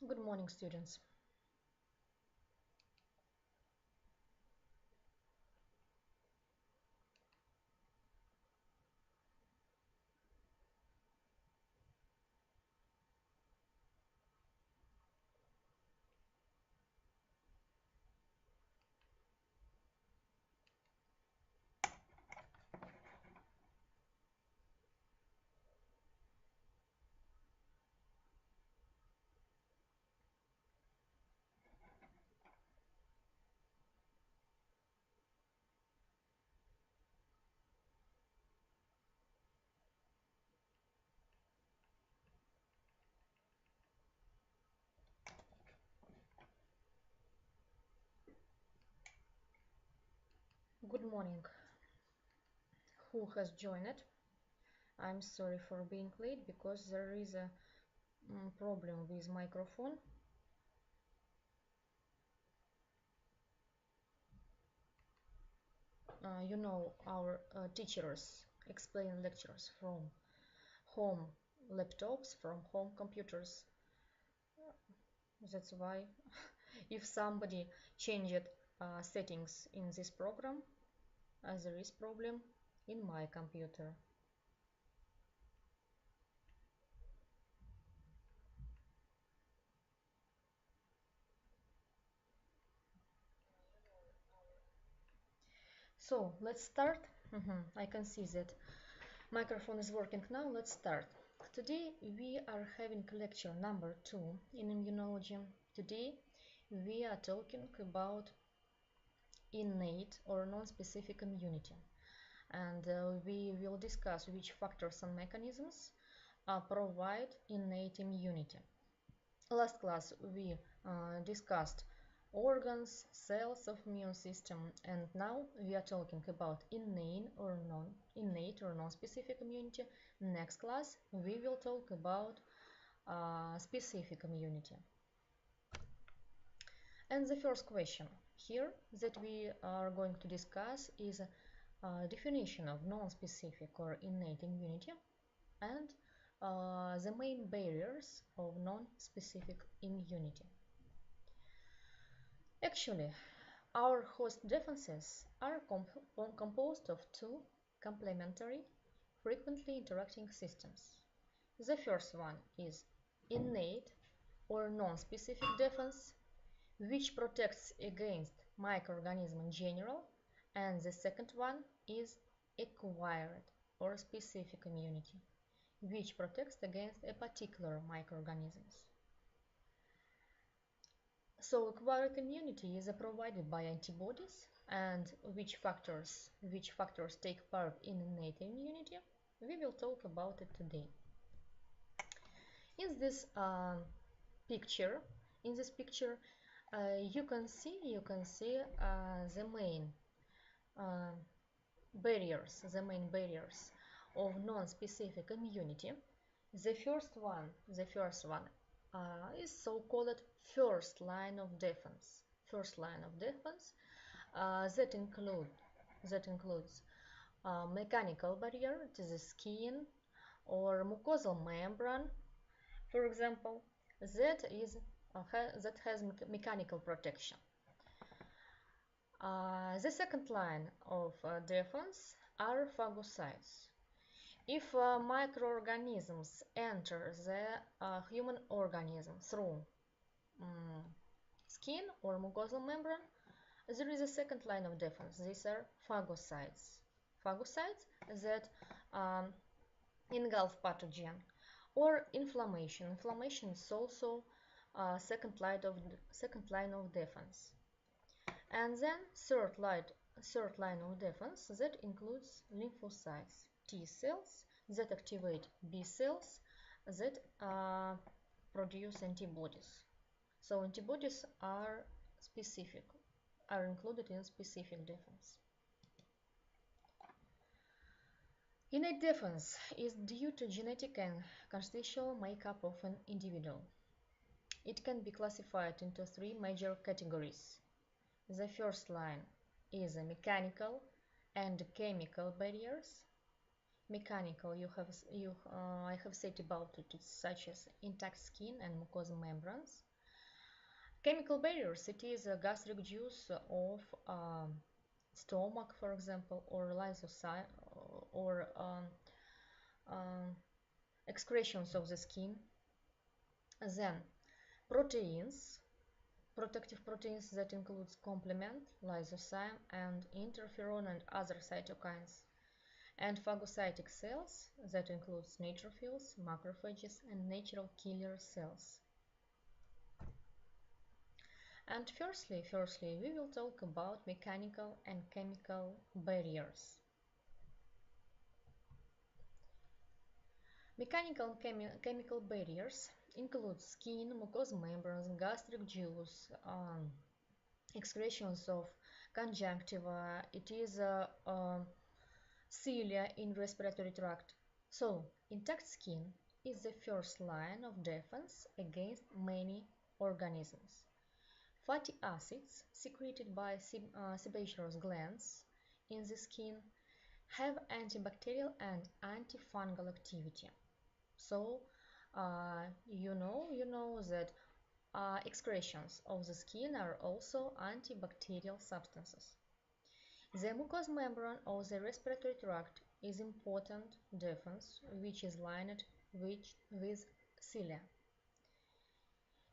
Good morning, students. Good morning. Who has joined? I'm sorry for being late because there is a problem with microphone. Our teachers explain lectures from home laptops, from home computers. That's why if somebody changed settings in this program, there is problem in my computer. So let's start. I can see that microphone is working now. Let's start. Today we are having lecture number 2 in immunology. Today we are talking about innate or non-specific immunity, and we will discuss which factors and mechanisms provide innate immunity. Last class we discussed organs, cells of immune system, and now we are talking about innate or non-specific immunity. Next class we will talk about specific immunity. And the first question here that we are going to discuss is a definition of non-specific or innate immunity and the main barriers of non-specific immunity. Actually, our host defenses are composed of two complementary, frequently interacting systems. The first one is innate or non-specific defense, which protects against microorganisms in general, and the second one is acquired or specific immunity, which protects against a particular microorganisms. So acquired immunity is provided by antibodies, and which factors take part in innate immunity, we will talk about it today. In this picture, you can see the main barriers of non-specific immunity. The first one is so-called first line of defense. That includes mechanical barrier to the skin or mucosal membrane, for example, that has mechanical protection. The second line of defense are phagocytes. If microorganisms enter the human organism through skin or mucosal membrane, there is a second line of defense. These are phagocytes. Phagocytes that engulf pathogen, or inflammation. Inflammation is also second line of defense. And then third line of defense that includes lymphocytes, T cells that activate B cells that produce antibodies. So antibodies are included in specific defense. Innate defense is due to genetic and constitutional makeup of an individual. It can be classified into three major categories. The first line is mechanical and chemical barriers. Mechanical, I have said about it, such as intact skin and mucosal membranes. Chemical barriers, it is a gastric juice of stomach, for example, or lysozyme, or excretions of the skin. Then proteins, protective proteins that includes complement, lysozyme, and interferon and other cytokines. And phagocytic cells that includes neutrophils, macrophages, and natural killer cells. And firstly, we will talk about mechanical and chemical barriers. Mechanical and chemical barriers include skin, mucous membranes, gastric juice, excretions of conjunctiva, it is cilia in respiratory tract. So, intact skin is the first line of defense against many organisms. Fatty acids secreted by sebaceous glands in the skin have antibacterial and antifungal activity. So, you know that excretions of the skin are also antibacterial substances. The mucous membrane of the respiratory tract is important defense which is lined with cilia.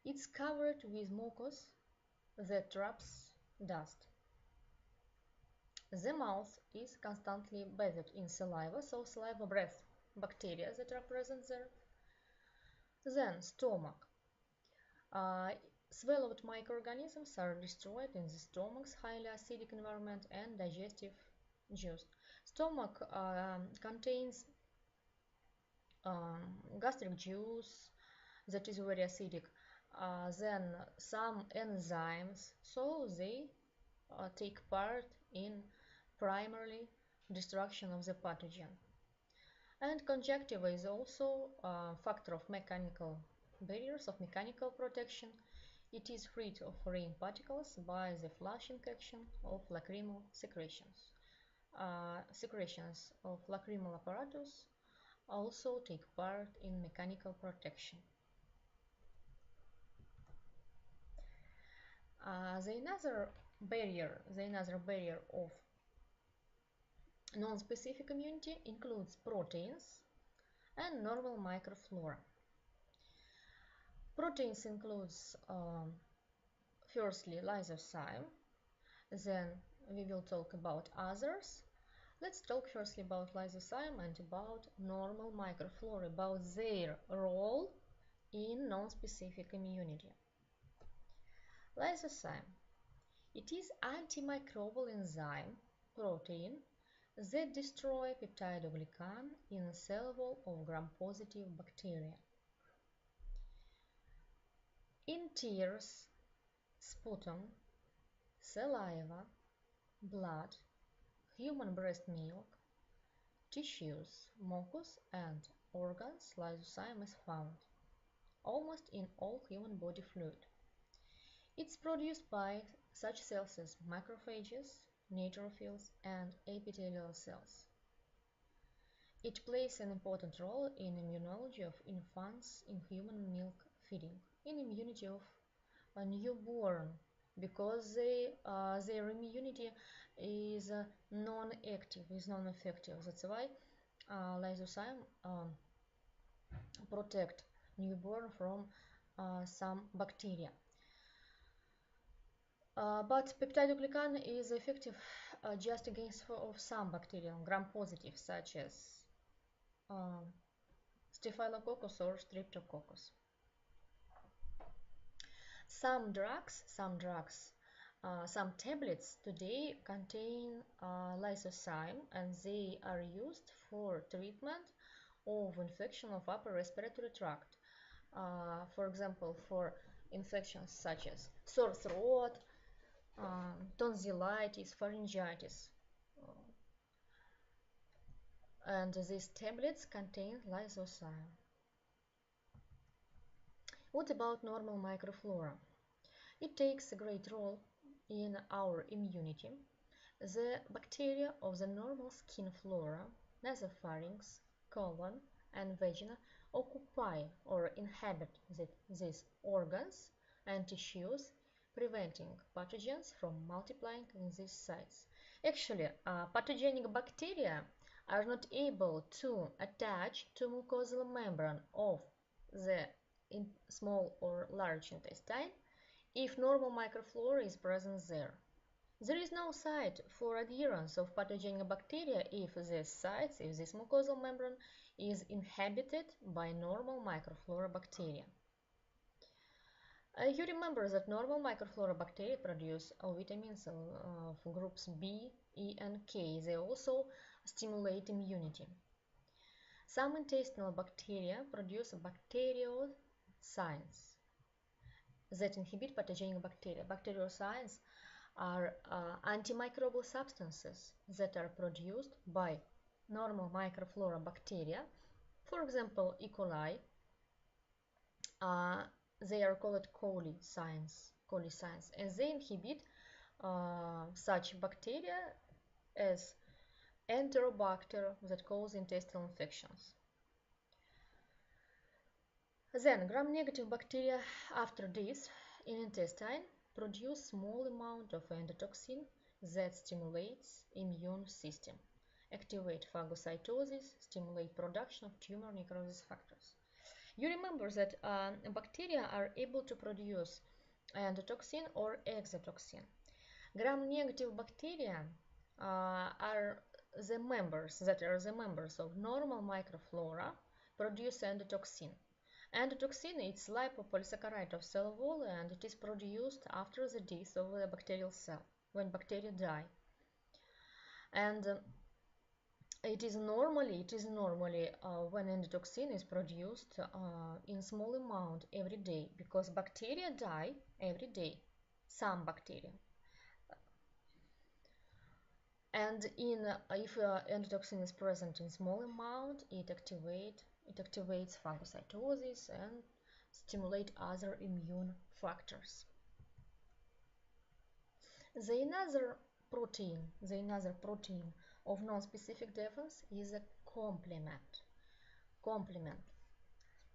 It's covered with mucus that traps dust. The mouth is constantly bathed in saliva, so saliva breathes bacteria that are present there. Then stomach. Swallowed microorganisms are destroyed in the stomach's highly acidic environment and digestive juice. Stomach contains gastric juice that is very acidic, then some enzymes, so they take part in primarily destruction of the pathogen. And conjunctiva is also a factor of mechanical barriers, of mechanical protection. It is freed of foreign particles by the flushing action of lacrimal secretions. Secretions of lacrimal apparatus also take part in mechanical protection. The another barrier of non-specific immunity includes proteins and normal microflora. Proteins includes firstly lysozyme, then we will talk about others. Let's talk firstly about lysozyme and about normal microflora, about their role in non-specific immunity. Lysozyme. It is antimicrobial enzyme protein that destroy peptidoglycan in a cell wall of gram-positive bacteria. In tears, sputum, saliva, blood, human breast milk, tissues, mucus, and organs, lysozyme is found, almost in all human body fluid. It's produced by such cells as macrophages, neutrophils, and epithelial cells. It plays an important role in immunology of infants in human milk feeding, in immunity of a newborn, because their immunity is non-active, is non-effective. That's why lysozyme protect newborn from some bacteria. But peptidoglycan is effective just against of some bacteria, gram-positive, such as Staphylococcus or Streptococcus. Some tablets today contain lysozyme, and they are used for treatment of infection of upper respiratory tract. For example, for infections such as sore throat, tonsillitis, pharyngitis. And these tablets contain lysozyme. What about normal microflora? It takes a great role in our immunity. The bacteria of the normal skin flora, nasopharynx, colon, and vagina occupy or inhabit these organs and tissues preventing pathogens from multiplying in these sites. Actually, pathogenic bacteria are not able to attach to mucosal membrane of the small or large intestine if normal microflora is present there. There is no site for adherence of pathogenic bacteria if this mucosal membrane is inhabited by normal microflora bacteria. You remember that normal microflora bacteria produce vitamins of groups B, E, and K. They also stimulate immunity. Some intestinal bacteria produce bacteriocins that inhibit pathogenic bacteria. Bacteriocins are antimicrobial substances that are produced by normal microflora bacteria. For example, E. coli. They are called colicins, and they inhibit such bacteria as Enterobacter that cause intestinal infections. Then gram-negative bacteria after this in intestine produce small amount of endotoxin that stimulates immune system, activate phagocytosis, stimulate production of tumor necrosis factors. You remember that bacteria are able to produce endotoxin or exotoxin. Gram-negative bacteria are the members of normal microflora produce endotoxin. Endotoxin is lipopolysaccharide of cell wall, and it is produced after the death of the bacterial cell, when bacteria die. And it is normally when endotoxin is produced in small amount every day, because bacteria die every day, some bacteria. And if endotoxin is present in small amount, it activates phagocytosis and stimulate other immune factors. The another protein of non-specific defense is a complement.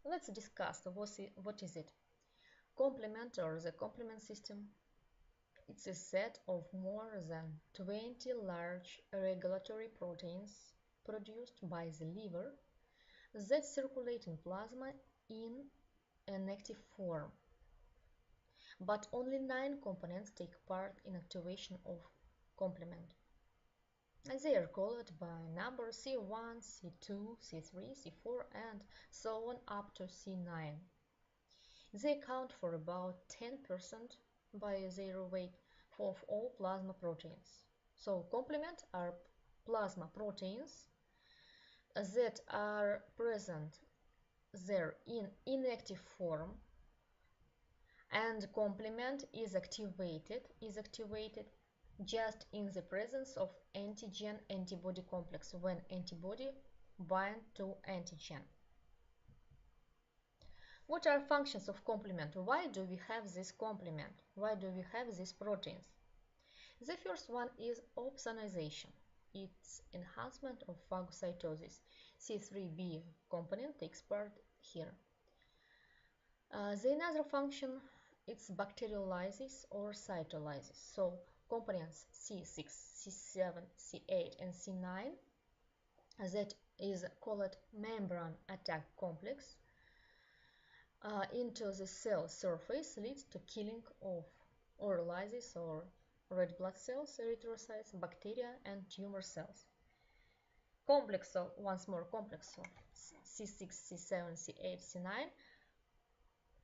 Let's discuss what is it. Complement, or the complement system, it's a set of more than 20 large regulatory proteins produced by the liver that circulate in plasma in an active form. But only 9 components take part in activation of complement. And they are called by number C1, C2, C3, C4, and so on up to C9. They account for about 10% by their weight of all plasma proteins. So complement are plasma proteins that are present there in inactive form, and complement is activated just in the presence of antigen-antibody complex, when antibody bind to antigen. What are functions of complement? Why do we have this complement? Why do we have these proteins? The first one is opsonization. It's enhancement of phagocytosis. C3b component takes part here. The another function, it's bacteriolysis or cytolysis. So components C6, C7, C8, and C9, that is called membrane attack complex, into the cell surface leads to killing of or lysis or red blood cells, erythrocytes, bacteria, and tumor cells. Complex of C6, C7, C8, C9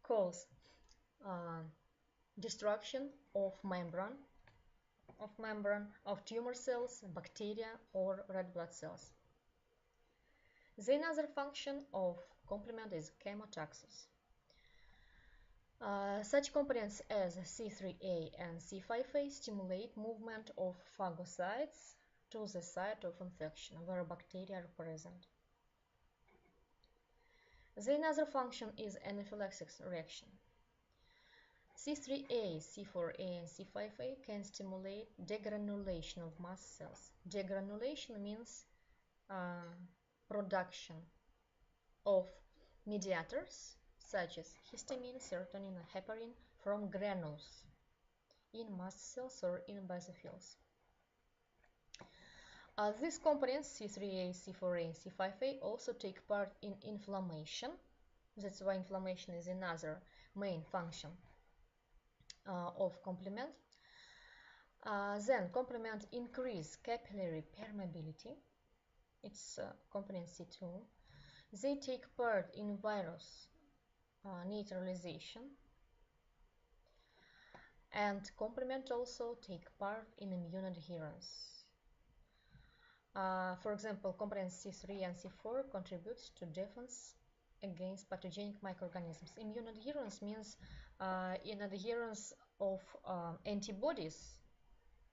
cause destruction of membrane of tumor cells, bacteria, or red blood cells. The another function of complement is chemotaxis. Such components as C3a and C5a stimulate movement of phagocytes to the site of infection where bacteria are present. The another function is anaphylaxis reaction. C3a, C4a, and C5a can stimulate degranulation of mast cells. Degranulation means production of mediators such as histamine, serotonin, and heparin from granules. in mast cells or in basophils. These components, C3A, C4A, C5A, also take part in inflammation. That's why inflammation is another main function of complement. Then complement increase capillary permeability. It's component C2. They take part in virus neutralization, and complement also take part in immune adherence. For example, components C3 and C4 contributes to defense against pathogenic microorganisms. Immune adherence means in adherence of antibodies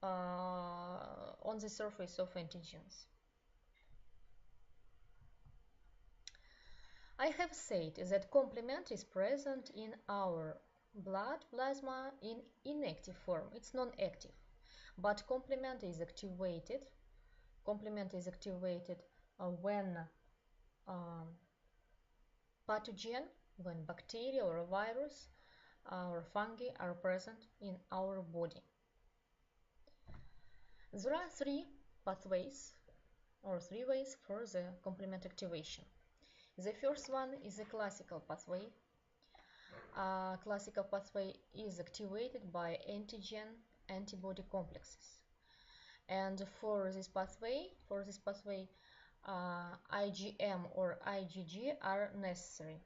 on the surface of antigens. I have said that complement is present in our blood plasma in inactive form. It's non-active, but complement is activated. Complement is activated when pathogen, when bacteria or a virus or fungi are present in our body. There are three pathways or three ways for the complement activation. The first one is a classical pathway. Classical pathway is activated by antigen-antibody complexes, and for this pathway, IgM or IgG are necessary.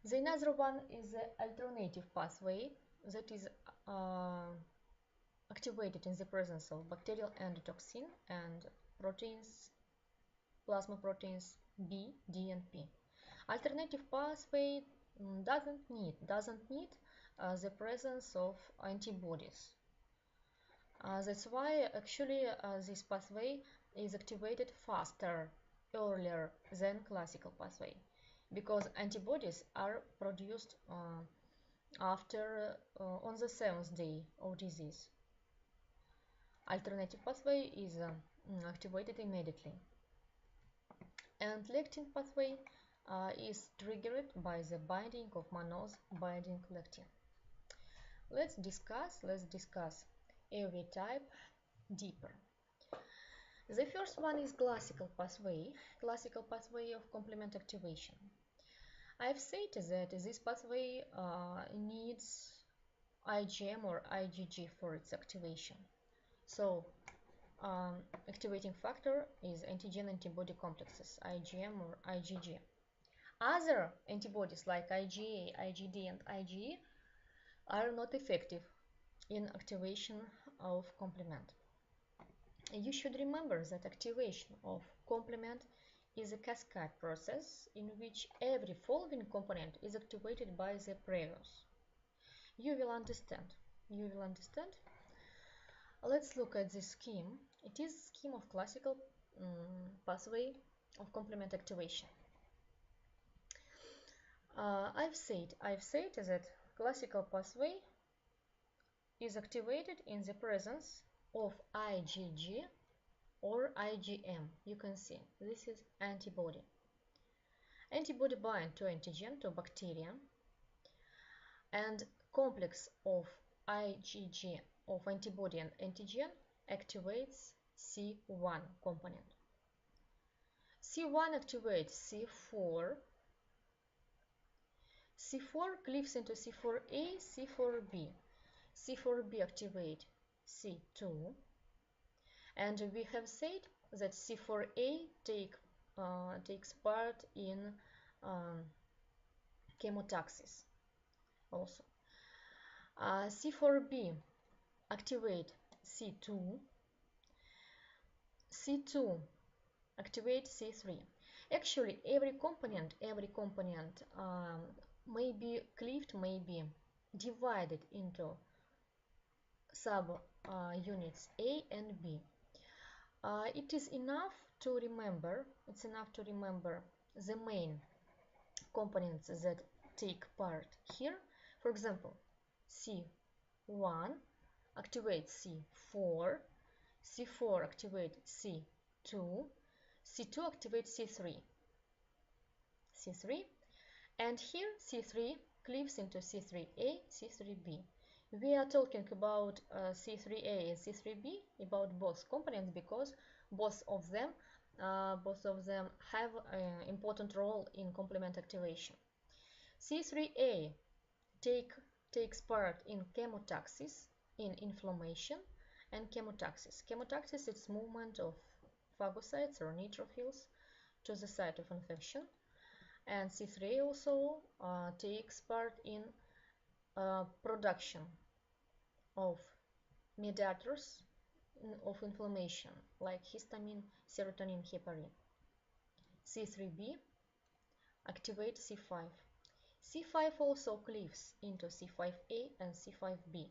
The another one is the alternative pathway that is activated in the presence of bacterial endotoxin and proteins, plasma proteins B, D, and P. Alternative pathway doesn't need the presence of antibodies. That's why actually this pathway is activated faster, earlier than classical pathway, because antibodies are produced after on the 7th day of disease. Alternative pathway is activated immediately. And lectin pathway is triggered by the binding of mannose binding lectin. Let's discuss every type deeper. The first one is classical pathway of complement activation. I've said that this pathway needs IgM or IgG for its activation. So activating factor is antigen-antibody complexes, IgM or IgG. Other antibodies like IgA, IgD, and IgE are not effective in activation of complement. You should remember that activation of complement is a cascade process in which every following component is activated by the previous. You will understand. Let's look at the scheme. It is a scheme of classical pathway of complement activation. I've said that classical pathway is activated in the presence of IgG or IgM. You can see this is antibody. Antibody bind to antigen, to bacteria, and complex of IgG, of antibody and antigen, activates C1 component. C1 activates C4. C4 cleaves into C4A, C4B. C4B activate C2. And we have said that C4A takes part in chemotaxis also. C4B activate C2. C2 activate C3. Actually, every component may be cleaved, may be divided into sub units A and B. It is enough to remember the main components that take part here. For example, C1 activates C4, C4 activates C2, C2 activates C3, and here C3 cleaves into C3A, C3B. We are talking about C3A and C3B, about both components, because both of them have an important role in complement activation. C3A takes part in chemotaxis, in inflammation, and chemotaxis. Chemotaxis is movement of phagocytes or neutrophils to the site of infection, and C3A also takes part in production of mediators of inflammation like histamine, serotonin, heparin. C3B activates C5. C5 also cleaves into C5A and C5B.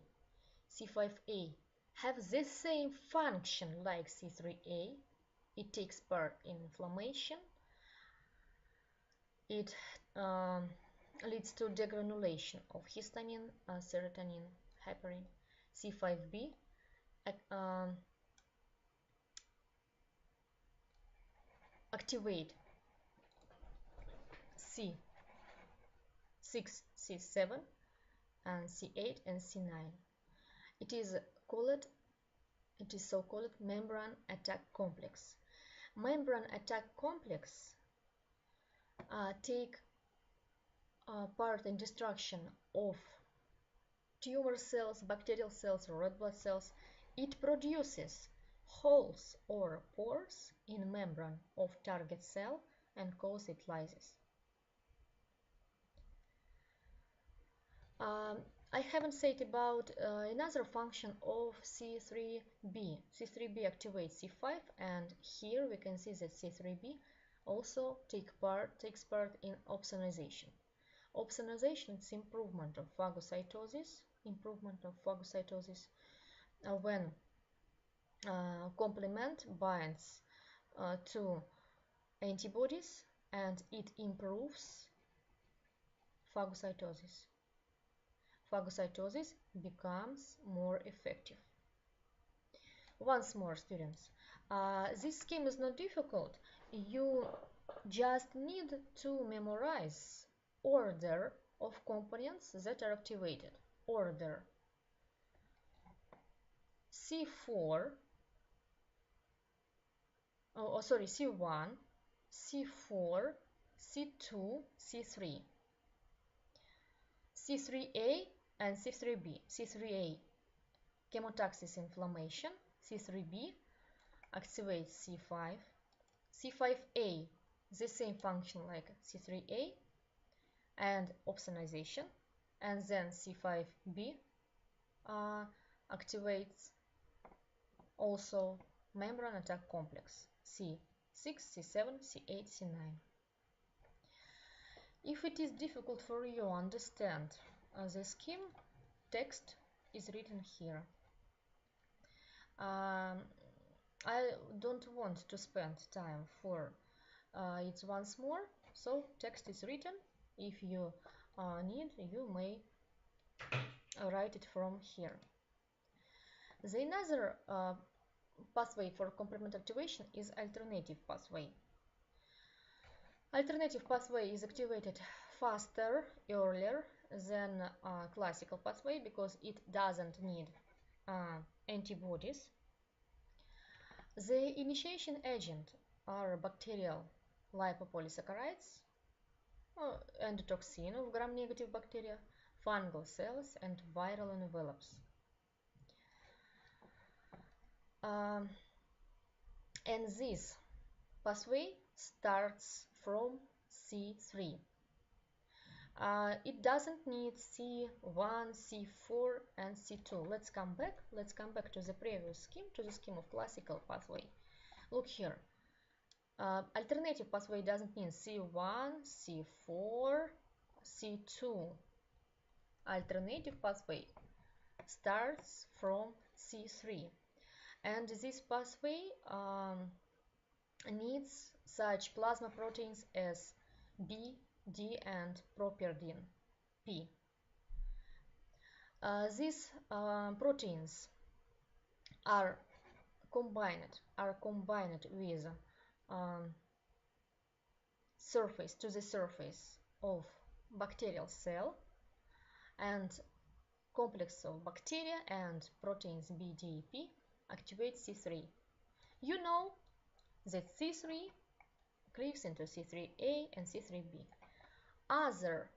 C5A have the same function like C3A. It takes part in inflammation. It leads to degranulation of histamine, serotonin, heparin. C5B activate C6, C7, and C8 and C9. It is so-called membrane attack complex. Membrane attack complex take part in destruction of tumor cells, bacterial cells, or red blood cells. It produces holes or pores in membrane of target cell and cause its lysis. I haven't said about another function of C3B. C3B activates C5, and here we can see that C3B also takes part in opsonization. Opsonization is improvement of phagocytosis. When complement binds to antibodies, and it improves phagocytosis. Phagocytosis becomes more effective. Once more, students, this scheme is not difficult. You just need to memorize order of components that are activated. Order C4, C1, C4, C2, C3. C3A and C3B. C3A chemotaxis inflammation. C3B activates C5. C5A the same function like C3A and opsonization, and then C5B activates also membrane attack complex C6, C7, C8, C9. If it is difficult for you to understand the scheme, text is written here. I don't want to spend time for it once more, so text is written. If you need, you may write it from here. The another pathway for complement activation is alternative pathway. Alternative pathway is activated faster, earlier than classical pathway because it doesn't need antibodies. The initiation agent are bacterial lipopolysaccharides and toxin of gram-negative bacteria, fungal cells, and viral envelopes. And this pathway starts from C3. It doesn't need C1, C4, and C2. Let's come back to the previous scheme, to the scheme of classical pathway. Look here. Alternative pathway doesn't need C1, C4, C2. Alternative pathway starts from C3. And this pathway needs such plasma proteins as B, D, and properdin, P. These proteins are combined with the surface of bacterial cell, and complex of bacteria and proteins BDAP activate C3. You know that C3 cleaves into C3A and C3B. Other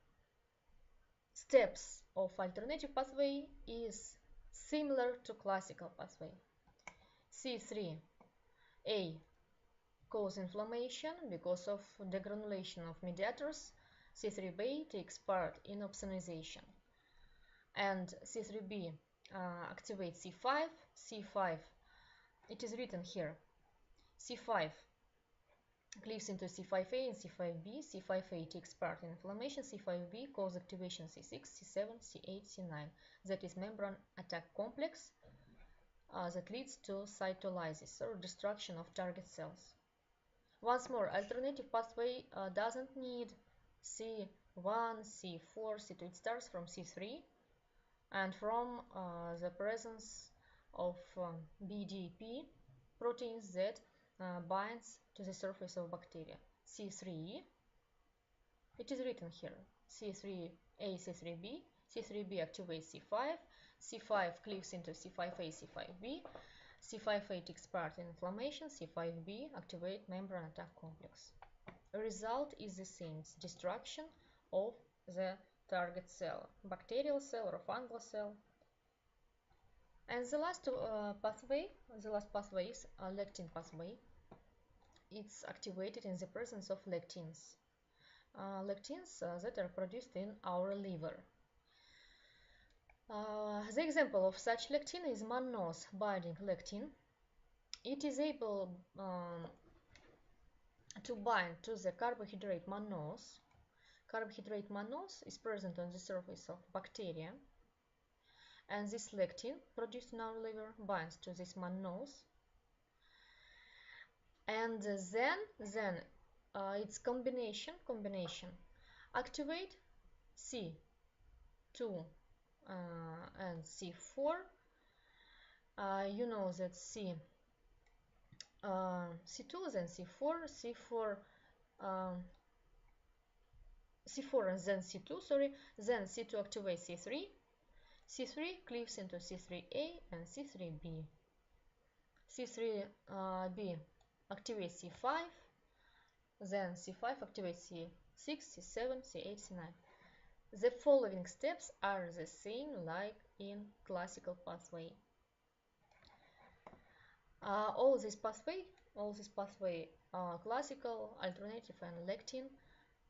steps of alternative pathway is similar to classical pathway. C3A cause inflammation because of degranulation of mediators. C3B takes part in opsonization. And C3B activates C5. C5, it is written here, C5 cleaves into C5A and C5B. C5A takes part in inflammation. C5B causes activation C6, C7, C8, C9. That is membrane attack complex that leads to cytolysis or destruction of target cells. Once more, alternative pathway doesn't need C1, C4, C2. It starts from C3 and from the presence of BDAP proteins that binds to the surface of bacteria. C3, it is written here, C3A, C3B. C3B activates C5. C5 cleaves into C5A, C5B. C5A takes part in inflammation. C5B activate membrane attack complex. The result is the same, it's destruction of the target cell, bacterial cell or fungal cell. And the last pathway is a lectin pathway. It's activated in the presence of lectins. Lectins that are produced in our liver. The example of such lectin is mannose binding lectin. It is able to bind to the carbohydrate mannose. Carbohydrate mannose is present on the surface of bacteria, and this lectin produced in our liver binds to this mannose, and then its combination activate C2 and C4. You know that C2 then C4 and then C2, then C2 activates C3. C3 cleaves into C3A and C3B. C3B activates C5, then C5 activates C6, C7, C8, C9. The following steps are the same like in classical pathway. All this pathway, classical, alternative, and lectin,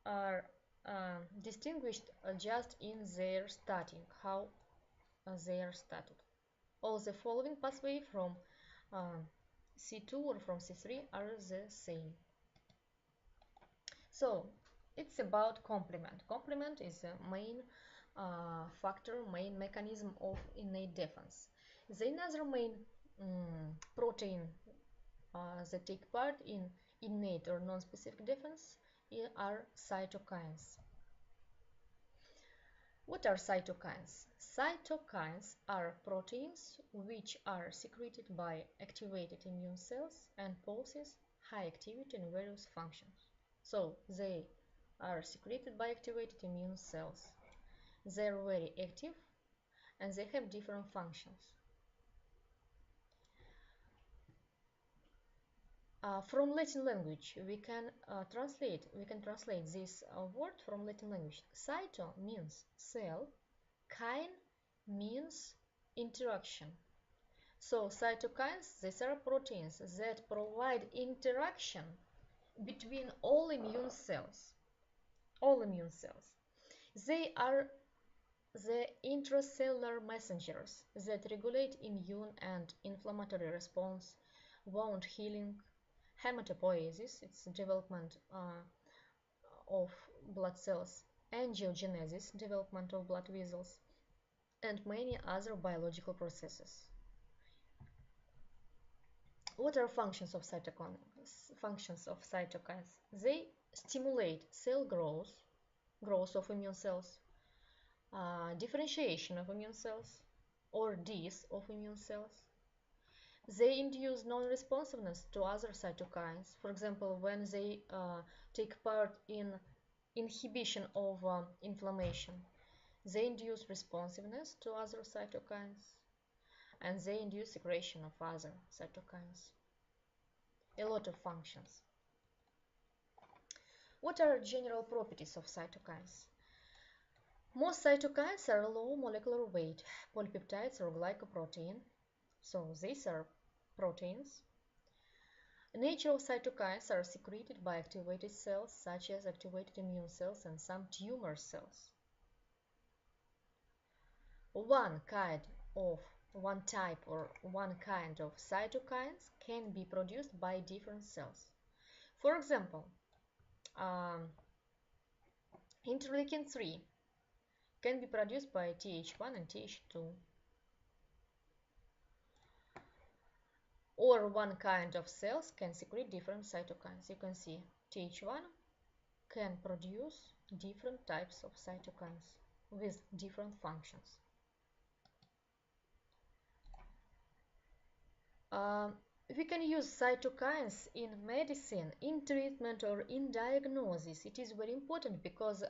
are distinguished just in their starting, how they are started. All the following pathway from C2 or from C3 are the same. So it's about complement. Complement is the main factor, main mechanism of innate defense. The another main protein that take part in innate or non-specific defense are cytokines. What are cytokines? Cytokines are proteins which are secreted by activated immune cells and possess high activity in various functions. So they are secreted by activated immune cells. They are very active and they have different functions. From Latin language, we can translate this word from Latin language. Cyto means cell, kine means interaction. So cytokines, these are proteins that provide interaction between all immune cells. They are the intracellular messengers that regulate immune and inflammatory response, wound healing, hematopoiesis, it's development of blood cells, angiogenesis, development of blood vessels, and many other biological processes. What are functions of cytokines? They stimulate cell growth of immune cells, differentiation of immune cells, or death of immune cells. They induce non-responsiveness to other cytokines. For example, when they take part in inhibition of inflammation, They induce responsiveness to other cytokines, and they induce secretion of other cytokines. A lot of functions. What are general properties of cytokines? Most cytokines are low molecular weight, polypeptides or glycoprotein, so these are proteins. Natural cytokines are secreted by activated cells such as activated immune cells and some tumor cells. One type or one kind of cytokines can be produced by different cells. For example, interleukin 3 can be produced by Th1 and Th2. Or one kind of cells can secrete different cytokines. You can see Th1 can produce different types of cytokines with different functions. We can use cytokines in medicine, in treatment or in diagnosis. It is very important because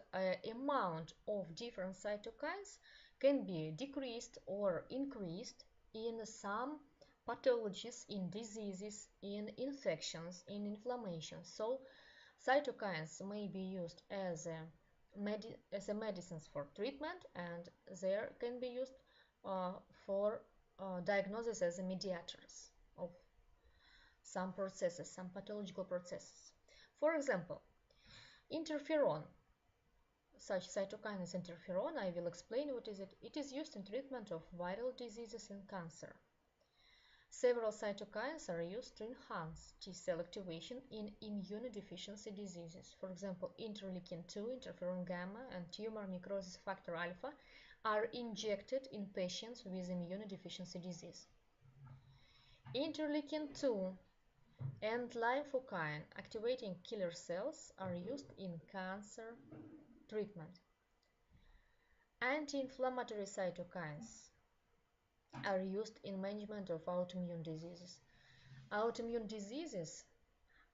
amount of different cytokines can be decreased or increased in some pathologies, in diseases, in infections, in inflammation. So cytokines may be used as medicines for treatment, and they can be used for diagnosis as mediators of some processes, some pathological processes. For example, interferon, such cytokine as interferon, I will explain what is it. It is used in treatment of viral diseases and cancer. Several cytokines are used to enhance T-cell activation in immunodeficiency diseases. For example, interleukin 2, interferon gamma, and tumor necrosis factor alpha are injected in patients with immunodeficiency disease. Interleukin 2 and lymphokine activating killer cells are used in cancer treatment. Anti-inflammatory cytokines are used in management of autoimmune diseases. Autoimmune diseases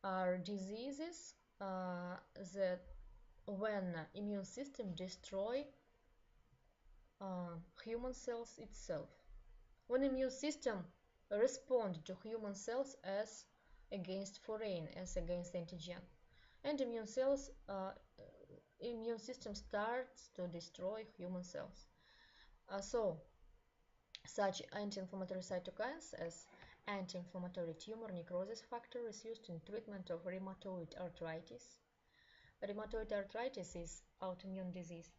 are diseases that when immune system destroy human cells itself. When immune system respond to human cells as against foreign, as against antigen, and immune system starts to destroy human cells. Such anti-inflammatory cytokines as anti-inflammatory tumor necrosis factor is used in treatment of rheumatoid arthritis. Rheumatoid arthritis is autoimmune disease,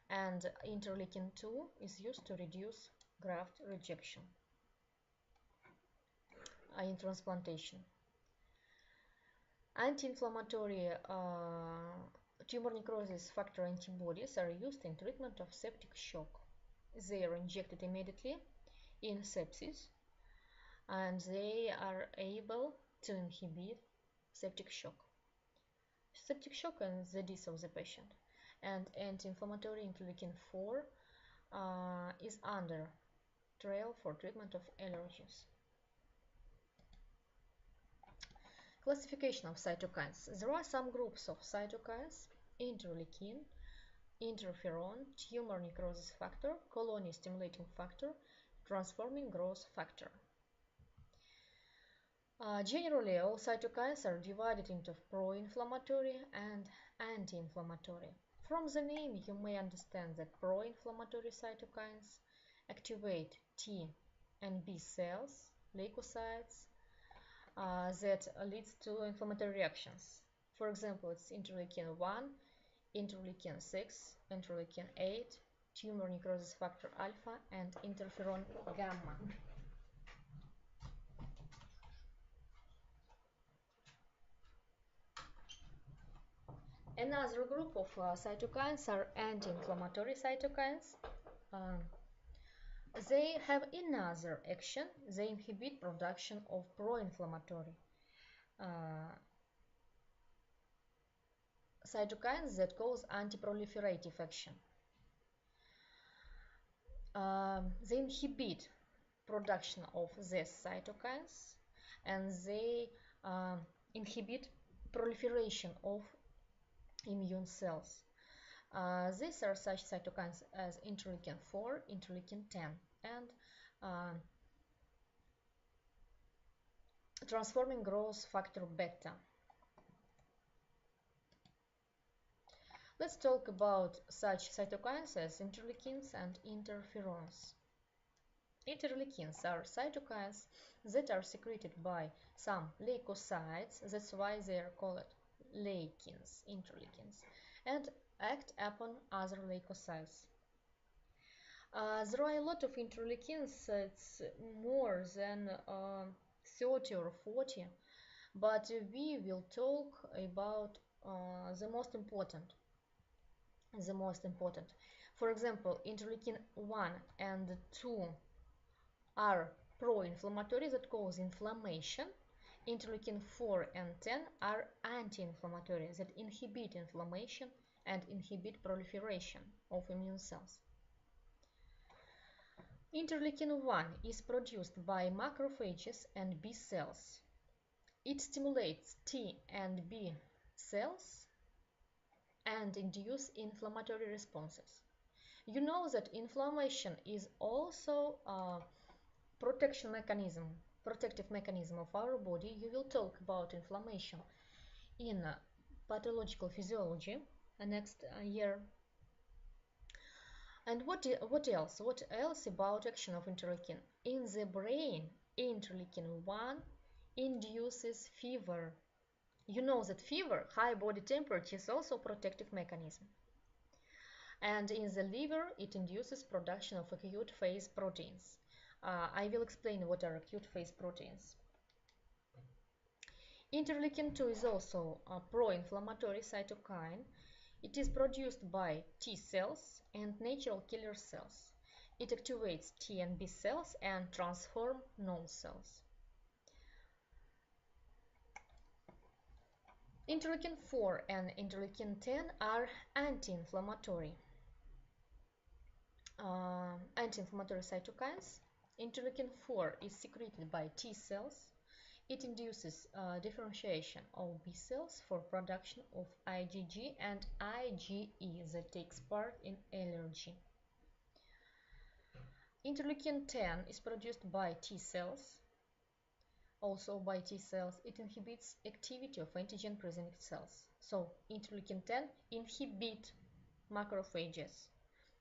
and interleukin 2 is used to reduce graft rejection in transplantation. Anti-inflammatory tumor necrosis factor antibodies are used in treatment of septic shock. They are injected immediately in sepsis, and they are able to inhibit septic shock and the death of the patient. And anti-inflammatory interleukin 4 is under trial for treatment of allergies. Classification of cytokines. There are some groups of cytokines: interleukin, interferon, tumor necrosis factor, colony stimulating factor, transforming growth factor. Generally, all cytokines are divided into pro-inflammatory and anti-inflammatory. From the name, you may understand that pro-inflammatory cytokines activate T and B cells, leukocytes, that leads to inflammatory reactions. For example, it's interleukin 1, interleukin 6, interleukin 8, tumor necrosis factor alpha, and interferon gamma. Another group of cytokines are anti-inflammatory cytokines. They have another action. They inhibit production of pro-inflammatory cytokines that cause anti-proliferative action. They inhibit production of these cytokines, and they inhibit proliferation of immune cells. These are such cytokines as interleukin 4, interleukin 10, and transforming growth factor beta. Let's talk about such cytokines as interleukins and interferons. Interleukins are cytokines that are secreted by some leukocytes, that's why they are called leukins, interleukins, and act upon other leukocytes. There are a lot of interleukins, it's more than 30 or 40, but we will talk about the most important. For example, interleukin 1 and 2 are pro-inflammatory that cause inflammation. Interleukin 4 and 10 are anti-inflammatory that inhibit inflammation and inhibit proliferation of immune cells. Interleukin 1 is produced by macrophages and B cells. It stimulates T and B cells and induce inflammatory responses. You know that inflammation is also a protective mechanism of our body. You will talk about inflammation in pathological physiology next year. And what else? What else about action of interleukin? In the brain, interleukin 1 induces fever. You know that fever, high body temperature, is also a protective mechanism. And in the liver, it induces production of acute phase proteins. I will explain what are acute phase proteins. Interleukin 2 is also a pro-inflammatory cytokine. It is produced by T cells and natural killer cells. It activates T and B cells and transforms null cells. Interleukin 4 and interleukin 10 are anti-inflammatory cytokines. Interleukin 4 is secreted by T cells. It induces differentiation of B cells for production of IgG and IgE that takes part in allergy. Interleukin 10 is produced by T cells. Also by T cells, it inhibits activity of antigen-presenting cells. So interleukin 10 inhibit macrophages.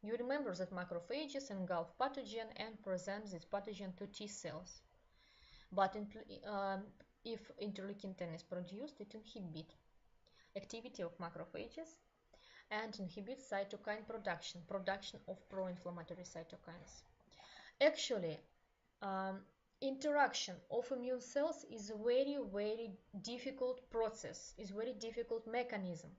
You remember that macrophages engulf pathogen and present this pathogen to T cells. But if interleukin 10 is produced, it inhibits activity of macrophages and inhibits cytokine production of pro-inflammatory cytokines. Actually, interaction of immune cells is a very difficult process, is very difficult mechanism.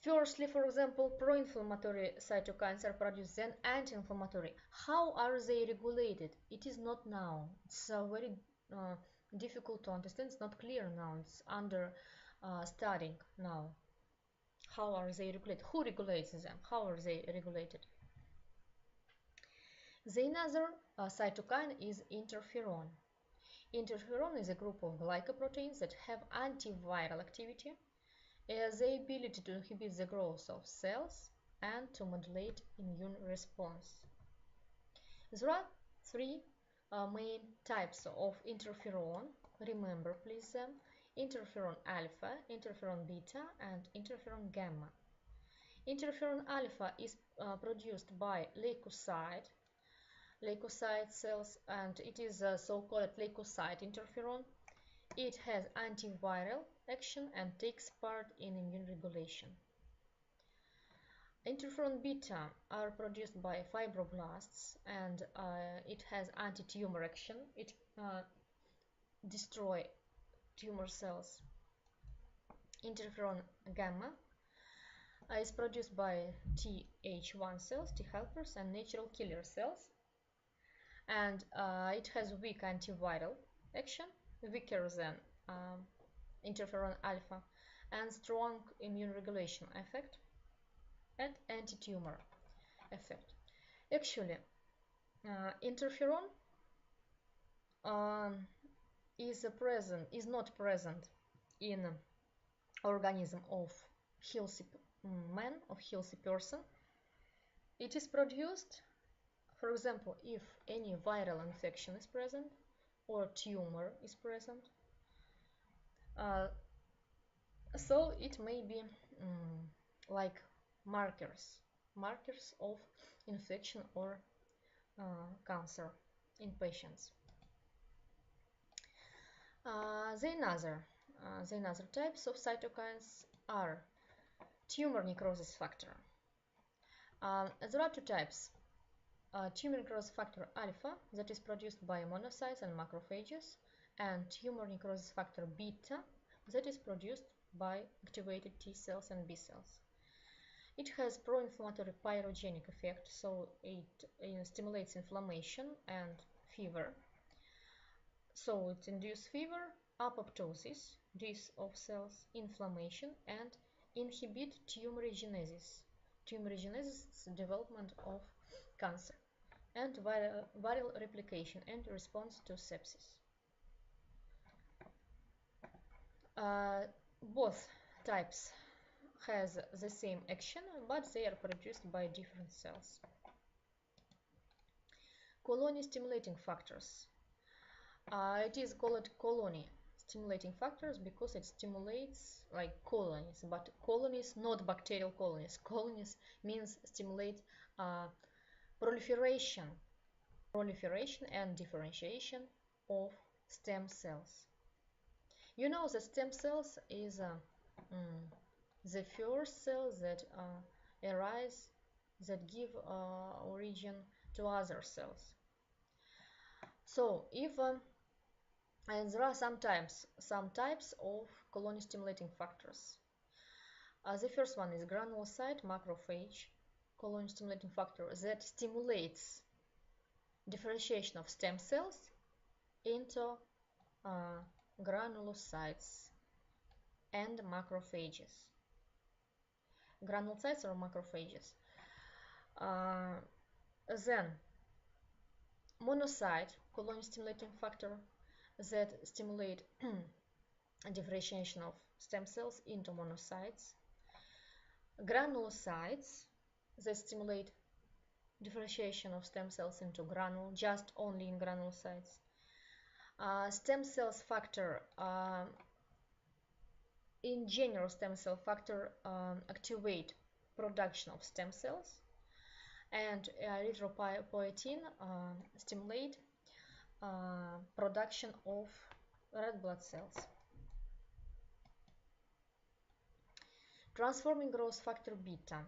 Firstly, for example, pro-inflammatory cytokines are produced, then anti-inflammatory. How are they regulated? It is not known. It's very difficult to understand. It's not clear now. It's under studying now. How are they regulated? Who regulates them? How are they regulated? The another cytokine is interferon. Interferon is a group of glycoproteins that have antiviral activity, the ability to inhibit the growth of cells and to modulate immune response. There are three main types of interferon. Remember please them: interferon alpha, interferon beta, and interferon gamma. Interferon alpha is produced by leukocyte cells, and it is so-called leukocyte interferon. It has antiviral action and takes part in immune regulation. Interferon beta are produced by fibroblasts, and it has anti-tumor action. It destroys tumor cells. Interferon gamma is produced by Th1 cells, T helpers, and natural killer cells, and it has weak antiviral action, weaker than interferon alpha, and strong immune regulation effect and anti-tumor effect. Actually, interferon is not present in organism of healthy man, of healthy person. It is produced, for example, if any viral infection is present or tumor is present. So it may be like markers of infection or cancer in patients. The another types of cytokines are tumor necrosis factor. There are two types. Tumor necrosis factor alpha, that is produced by monocytes and macrophages, and tumor necrosis factor beta, that is produced by activated T cells and B cells. It has pro-inflammatory pyrogenic effect, so it stimulates inflammation and fever. So it induces fever, apoptosis, death of cells, inflammation, and inhibit tumorigenesis. Tumorigenesis is the development of cancer, and viral replication and response to sepsis. Both types has the same action, but they are produced by different cells. Colony stimulating factors. It is called colony stimulating factors because it stimulates like colonies, but colonies, not bacterial colonies. Colonies means stimulate proliferation and differentiation of stem cells. You know that stem cells is the first cells that arise, that give origin to other cells. So if and there are some types of colony stimulating factors. The first one is granulocyte macrophage colony stimulating factor that stimulates differentiation of stem cells into granulocytes and macrophages. Granulocytes or macrophages. Then monocyte colony stimulating factor that stimulate differentiation of stem cells into monocytes. Granulocytes that stimulate differentiation of stem cells into granule, just only in granulocytes. Stem cells factor, in general, stem cell factor activate production of stem cells, and erythropoietin stimulate production of red blood cells. Transforming growth factor beta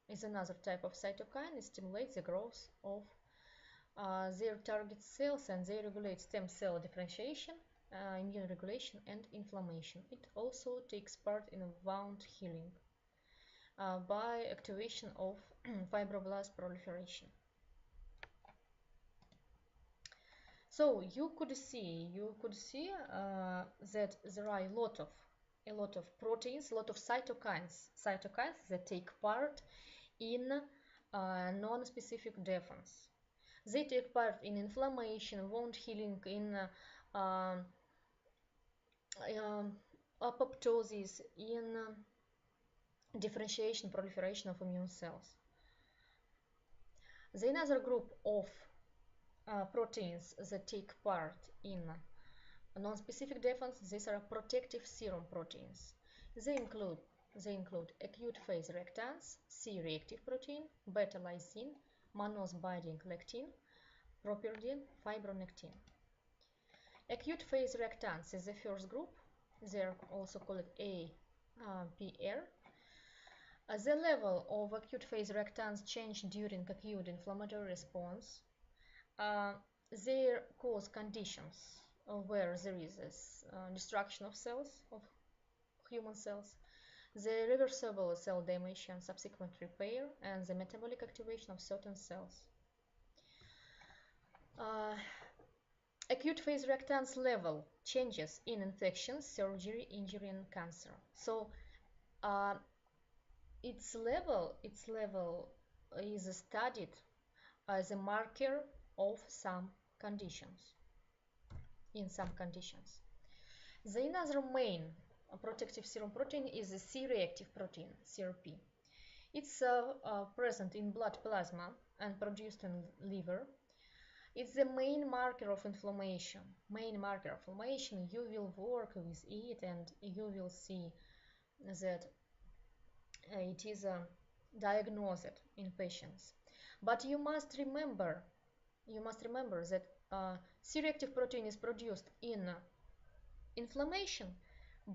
is another type of cytokine. It stimulates the growth of their target cells, and they regulate stem cell differentiation, immune regulation, and inflammation. It also takes part in wound healing by activation of fibroblast proliferation. So you could see that there are a lot of proteins, a lot of cytokines that take part in non-specific defense. They take part in inflammation, wound healing, in apoptosis, in differentiation, proliferation of immune cells. The another group of proteins that take part in non-specific defense, these are protective serum proteins. They include acute phase reactants, C-reactive protein, beta-lysine, mannose-binding lectin, properdin, fibronectin. Acute phase reactants is the first group. They are also called APR. The level of acute phase reactants change during acute inflammatory response. They cause conditions where there is this destruction of cells, of human cells, the reversible cell damage and subsequent repair, and the metabolic activation of certain cells. Acute phase reactants level changes in infections, surgery, injury, and cancer. So its level is studied as a marker of some conditions. In some conditions, the another main protective serum protein is a C-reactive protein, CRP. It's present in blood plasma and produced in liver. It's the main marker of inflammation. You will work with it and you will see that it is diagnosed in patients. But you must remember that C-reactive protein is produced in inflammation,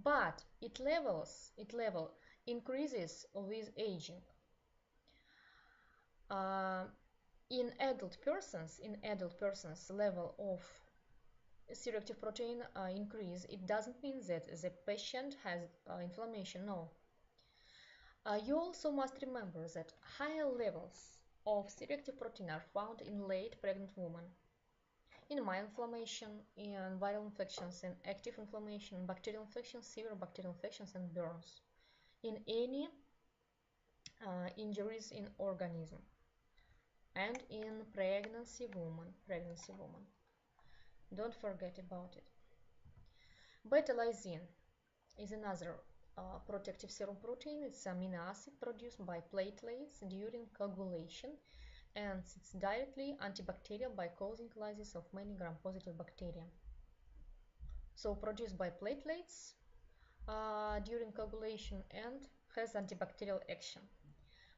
but its level increases with aging. In adult persons, level of C-reactive protein increase. It doesn't mean that the patient has inflammation. No. You also must remember that higher levels of C-reactive protein are found in late pregnant women, in mild inflammation, in viral infections, in active inflammation, bacterial infections, severe bacterial infections, and burns, in any injuries in organism, and in pregnancy woman. Don't forget about it. Beta-lysine is another protective serum protein. It's amino acid produced by platelets during coagulation, and it's directly antibacterial by causing lysis of many gram-positive bacteria. So produced by platelets during coagulation and has antibacterial action.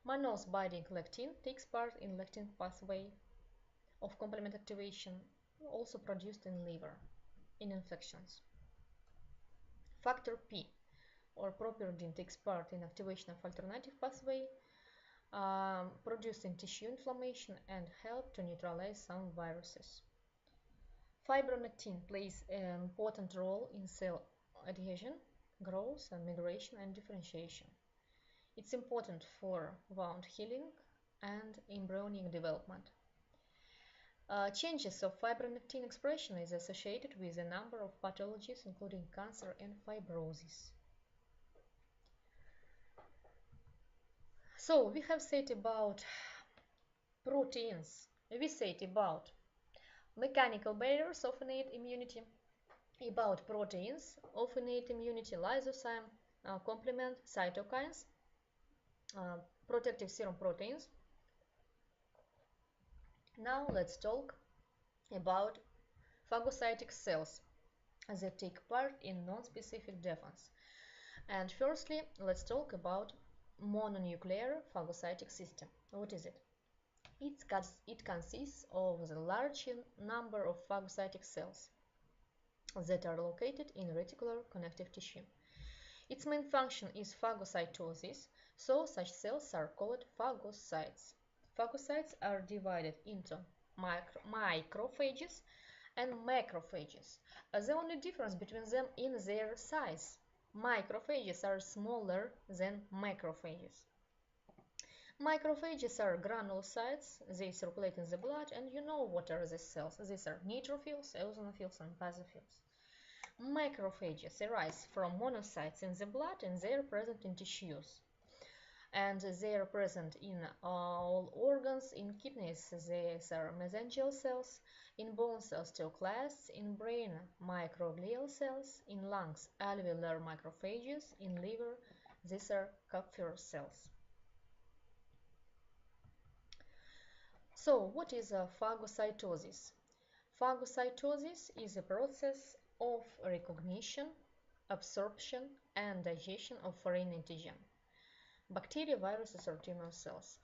Mannose binding lectin takes part in lactic pathway of complement activation, also produced in liver in infections. Factor P or properdin takes part in activation of alternative pathway produced in tissue inflammation and help to neutralize some viruses. Fibronectin plays an important role in cell adhesion, growth, and migration and differentiation. It's important for wound healing and embryonic development. Changes of fibronectin expression is associated with a number of pathologies, including cancer and fibrosis. So we have said about proteins. We said about mechanical barriers of innate immunity, about proteins of innate immunity, lysozyme, complement, cytokines, protective serum proteins. Now let's talk about phagocytic cells that take part in non-specific defense. And firstly, let's talk about mononuclear phagocytic system. What is it? It consists of the large number of phagocytic cells that are located in reticular connective tissue. Its main function is phagocytosis, so such cells are called phagocytes. Phagocytes are divided into microphages and macrophages. The only difference between them is their size. Macrophages are smaller than macrophages. Macrophages are granulocytes. They circulate in the blood, and you know what are these cells. These are neutrophils, eosinophils, and basophils. Macrophages arise from monocytes in the blood, and they are present in tissues. And they are present in all organs. In kidneys, these are mesangial cells. In bones, osteoclasts. In brain, microglial cells. In lungs, alveolar macrophages. In liver, these are Kupffer cells. So, what is phagocytosis? Phagocytosis is a process of recognition, absorption, and digestion of foreign antigen. Bacteria, viruses, or tumor cells.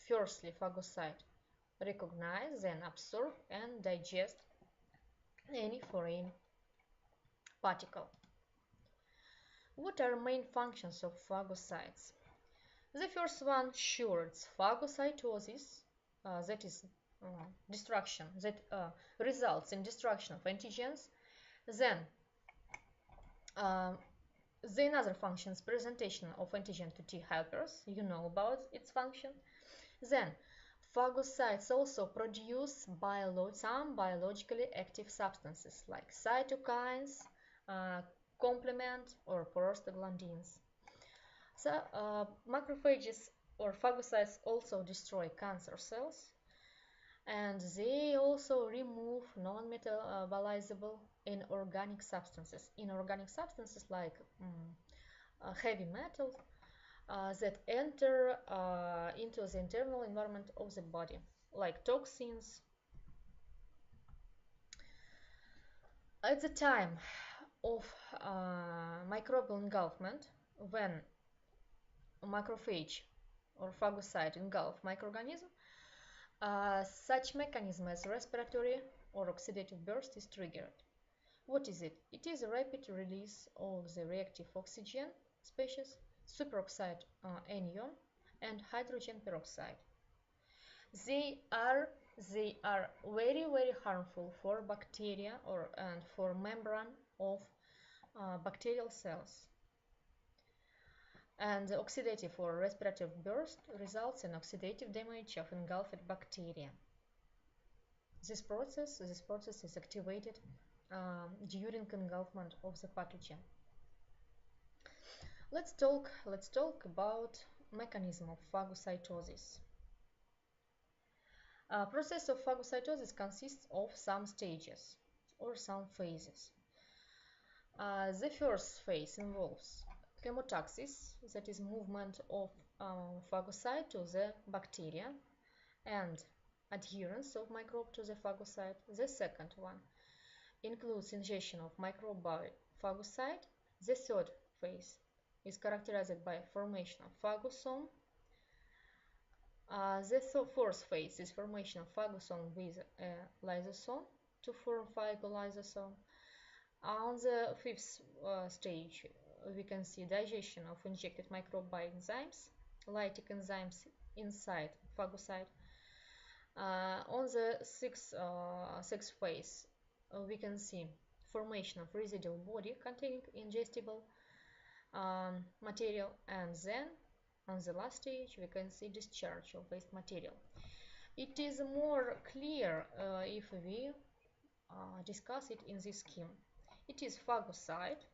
Firstly, phagocyte recognize, then absorb and digest any foreign particle. What are main functions of phagocytes? The first one, sure, it's phagocytosis, that is destruction, that results in destruction of antigens. Then the another function is presentation of antigen to T helpers. You know about its function. Then phagocytes also produce some biologically active substances like cytokines, complement, or prostaglandins. So macrophages or phagocytes also destroy cancer cells, and they also remove non-metabolizable in organic substances. Inorganic substances like heavy metals that enter into the internal environment of the body, like toxins. At the time of microbial engulfment, when a macrophage or phagocyte engulf microorganism, such mechanism as respiratory or oxidative burst is triggered. What is it? It is a rapid release of the reactive oxygen species, superoxide anion, and hydrogen peroxide. They are very harmful for bacteria and for membrane of bacterial cells. And the oxidative or respiratory burst results in oxidative damage of engulfed bacteria. This process is activated during engulfment of the pathogen. Let's talk about mechanism of phagocytosis. Process of phagocytosis consists of some stages or some phases. The first phase involves chemotaxis, that is movement of phagocyte to the bacteria, and adherence of microbe to the phagocyte. The second one includes ingestion of microbe by phagocyte. The third phase is characterized by formation of phagosome. The fourth phase is formation of phagosome with a lysosome to form phagolysosome. On the fifth stage, we can see digestion of injected microbe by enzymes, lytic enzymes inside phagocyte. On the sixth phase, we can see formation of residual body containing ingestible material, and then on the last stage we can see discharge of waste material. It is more clear if we discuss it in this scheme. It is phagocyte,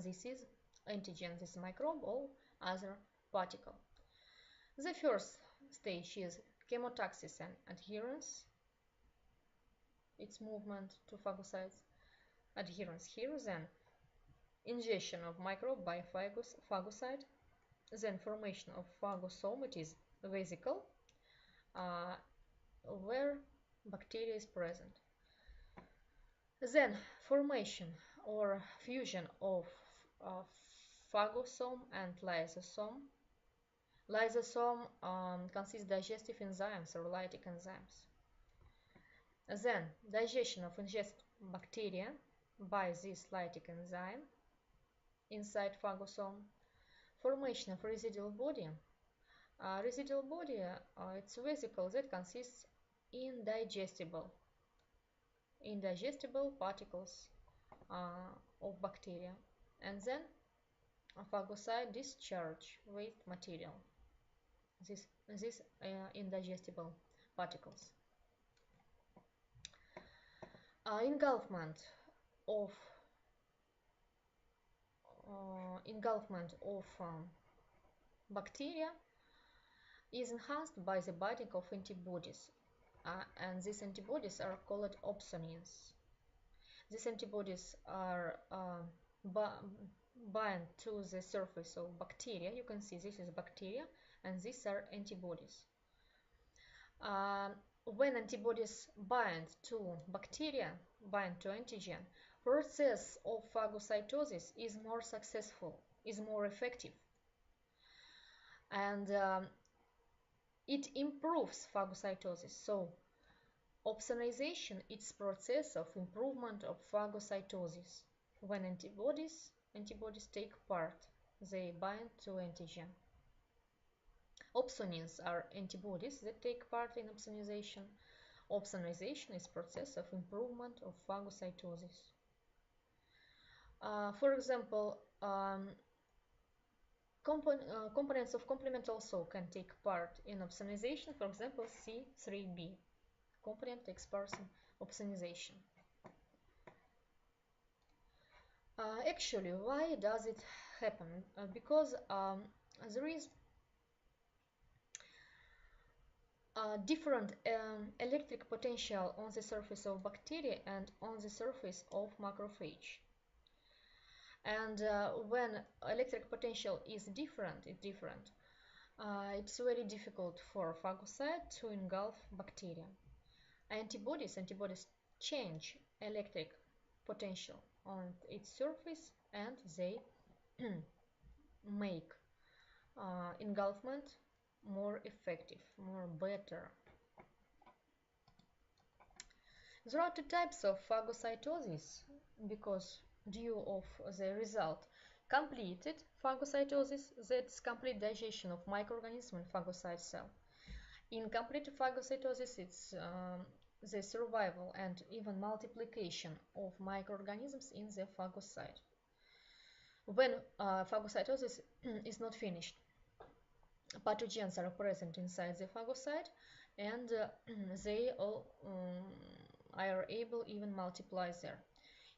this is antigen, this microbe or other particle. The first stage is chemotaxis and adherence, its movement to phagocytes, adherence here, then ingestion of microbe by phagocyte, then formation of phagosome, it is vesicle where bacteria is present. Then formation or fusion of phagosome and lysosome. Lysosome consists digestive enzymes or lytic enzymes. Then digestion of ingested bacteria by this lytic enzyme inside phagosome. Formation of residual body. Residual body, it's a vesicle that consists indigestible particles of bacteria, and then a phagocyte discharge waste material, this indigestible particles. Engulfment of bacteria is enhanced by the binding of antibodies, and these antibodies are called opsanins. These antibodies are bind to the surface of bacteria. You can see this is bacteria and these are antibodies. When antibodies bind to bacteria, bind to antigen, process of phagocytosis is more successful, is more effective, and it improves phagocytosis. So opsonization is process of improvement of phagocytosis. When antibodies take part, they bind to antigen. Opsonins are antibodies that take part in opsonization. Opsonization is process of improvement of phagocytosis. For example, components of complement also can take part in opsonization. For example, C3b component takes part in opsonization. Actually, why does it happen? Because there is different electric potential on the surface of bacteria and on the surface of macrophage. And when electric potential is different, it's very difficult for phagocyte to engulf bacteria. Antibodies change electric potential on its surface, and they make engulfment more effective, more better. There are two types of phagocytosis because due of the result completed phagocytosis, that's complete digestion of microorganism in phagocyte cell. Incomplete phagocytosis, it's the survival and even multiplication of microorganisms in the phagocyte. When phagocytosis is not finished, pathogens are present inside the phagocyte, and they all are able even multiply there.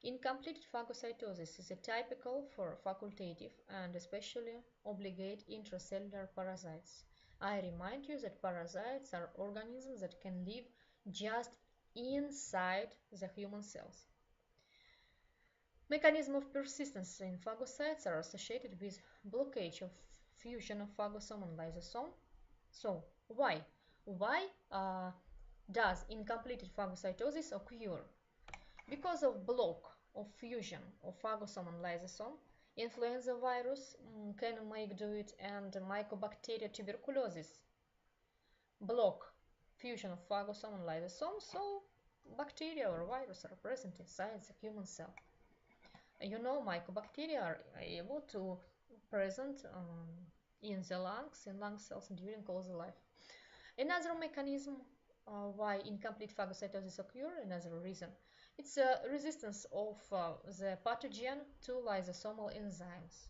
Incomplete phagocytosis is a typical for facultative and especially obligate intracellular parasites. I remind you that parasites are organisms that can live just inside the human cells. Mechanism of persistence in phagocytes are associated with blockage of fusion of phagosome and lysosome. So why does incomplete phagocytosis occur? Because of block of fusion of phagosome and lysosome, influenza virus can make do it, and Mycobacteria tuberculosis block fusion of phagosome and lysosome, so bacteria or virus are present inside the human cell. You know, mycobacteria are able to present in the lungs, in lung cells during all the life. Another mechanism why incomplete phagocytosis occur, another reason, it's a resistance of the pathogen to lysosomal enzymes.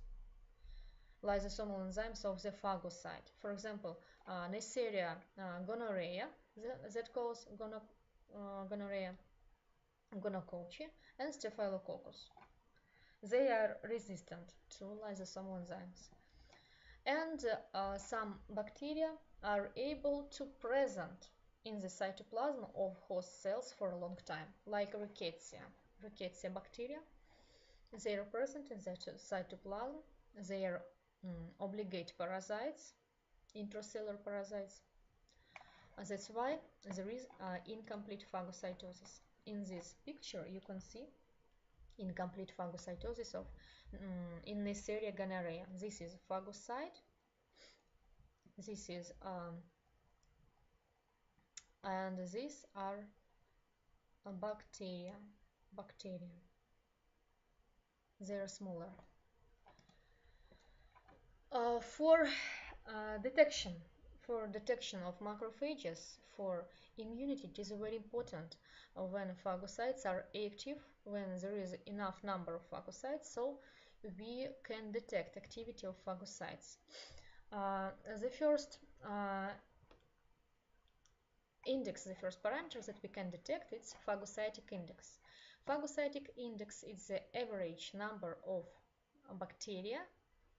Lysosomal enzymes of the phagocyte. For example, Neisseria gonorrhea, that cause gonorrhea, gonococci, and Staphylococcus. They are resistant to lysosomal enzymes. And some bacteria are able to present in the cytoplasm of host cells for a long time, like Rickettsia bacteria. They are present in the cytoplasm. They are obligate parasites, intracellular parasites. That's why there is incomplete phagocytosis. In this picture, you can see incomplete phagocytosis of in Neisseria gonorrhea. This is phagocyte. This is and these are bacteria. They are smaller. For detection of macrophages, for immunity, it is very important when phagocytes are active, when there is enough number of phagocytes, so we can detect activity of phagocytes. The first index, the first parameter that we can detect, it's phagocytic index. Phagocytic index is the average number of bacteria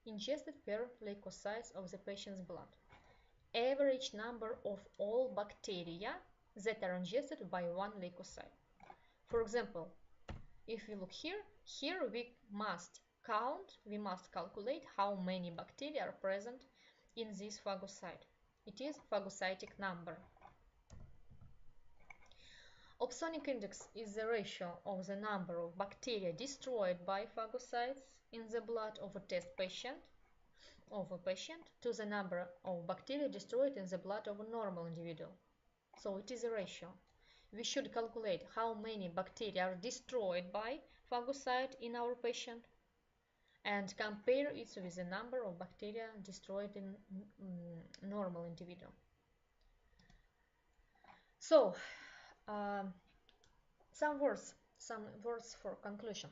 ingested per leukocytes of the patient's blood. Average number of all bacteria that are ingested by one leukocyte. For example, if we look here we must calculate how many bacteria are present in this phagocyte. It is phagocytic number. Opsonic index is the ratio of the number of bacteria destroyed by phagocytes in the blood of a test patient to the number of bacteria destroyed in the blood of a normal individual. So it is a ratio. We should calculate how many bacteria are destroyed by phagocyte in our patient and compare it with the number of bacteria destroyed in normal individual. So some words for conclusion.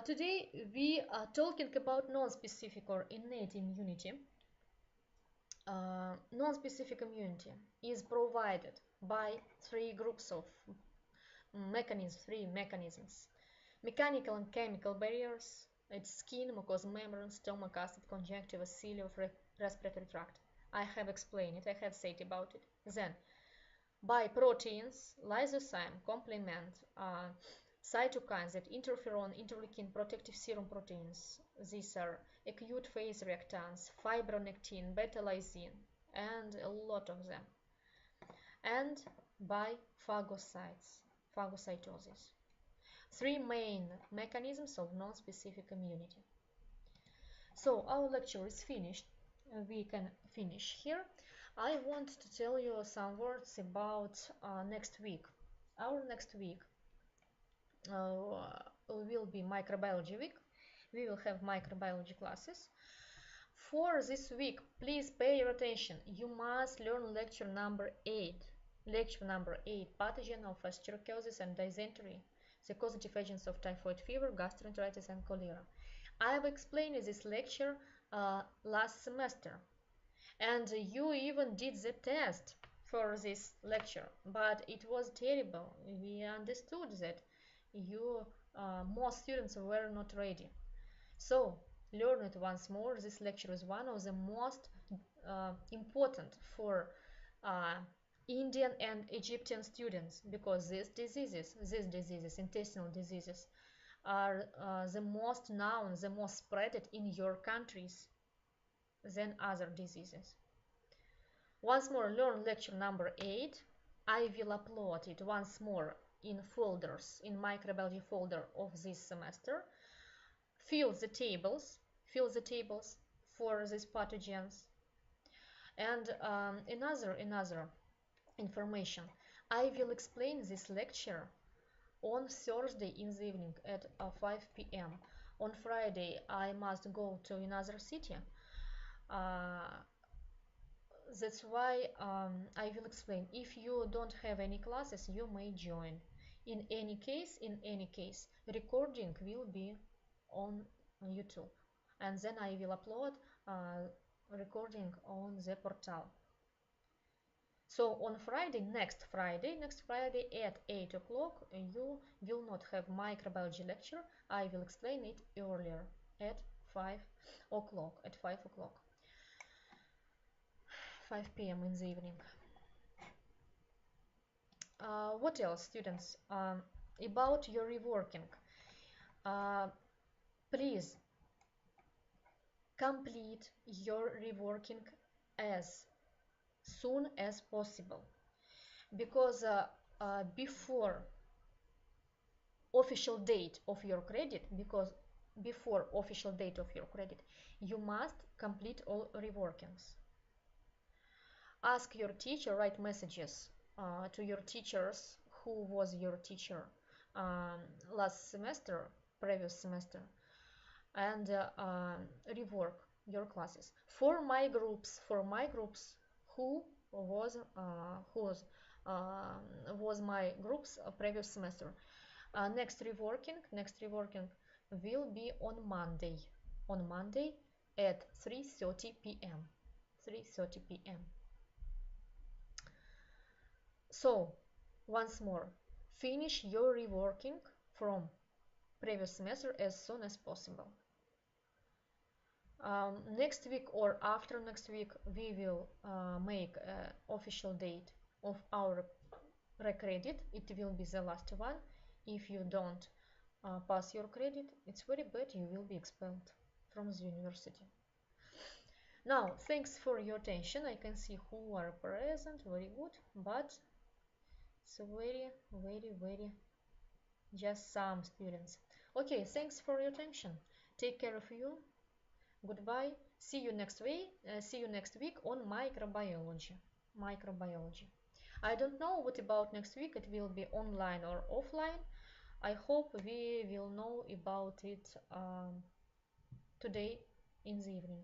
Today we are talking about non-specific or innate immunity. Non-specific immunity is provided by three mechanisms. Mechanical and chemical barriers, it's skin, mucous membrane, stomach acid, conjunctiva, cilia of respiratory tract. I have explained it, I have said about it. Then, by proteins, lysozyme complement cytokines that interferon, interleukin, protective serum proteins. These are acute phase reactants, fibronectin, beta-lysine, and a lot of them. And by phagocytes, phagocytosis. Three main mechanisms of non-specific immunity. So our lecture is finished. We can finish here. I want to tell you some words about next week. Our next week will be microbiology week. We will have microbiology classes. For this week, please pay your attention. You must learn lecture number 8. Lecture number 8, pathogen of Aspergillosis and dysentery, the causative agents of typhoid fever, gastroenteritis, and cholera. I have explained this lecture last semester, and you even did the test for this lecture, but it was terrible. We understood that most students were not ready. So learn it once more. This lecture is one of the most important for Indian and Egyptian students, because these diseases, intestinal diseases, are the most known, the most spread in your countries than other diseases. Once more, learn lecture number 8. I will upload it once more in folders, in microbiology folder of this semester. Fill the tables for these pathogens. And another information, I will explain this lecture on Thursday in the evening at 5 p.m. On Friday I must go to another city. That's why I will explain. If you don't have any classes, you may join. In any case, recording will be on YouTube, and then I will upload recording on the portal. So on Friday, next Friday at 8 o'clock, you will not have microbiology lecture. I will explain it earlier at 5 o'clock, 5 p.m. in the evening. What else, students? About your reworking. Please complete your reworking as soon as possible, because before official date of your credit, you must complete all reworkings. Ask your teacher, write messages to your teachers who was your teacher last semester, previous semester, and rework your classes. For my groups, who was my groups previous semester, next reworking will be on Monday at 3:30 p.m. So once more, finish your reworking from previous semester as soon as possible. Next week or after next week, we will make an official date of our recredit. It will be the last one. If you don't pass your credit, it's very bad. You will be expelled from the university. Now, thanks for your attention. I can see who are present. Very good, but it's very just some students. Okay, thanks for your attention. Take care of you. Goodbye. See you next week. On microbiology. I don't know what about next week. It will be online or offline. I hope we will know about it today in the evening.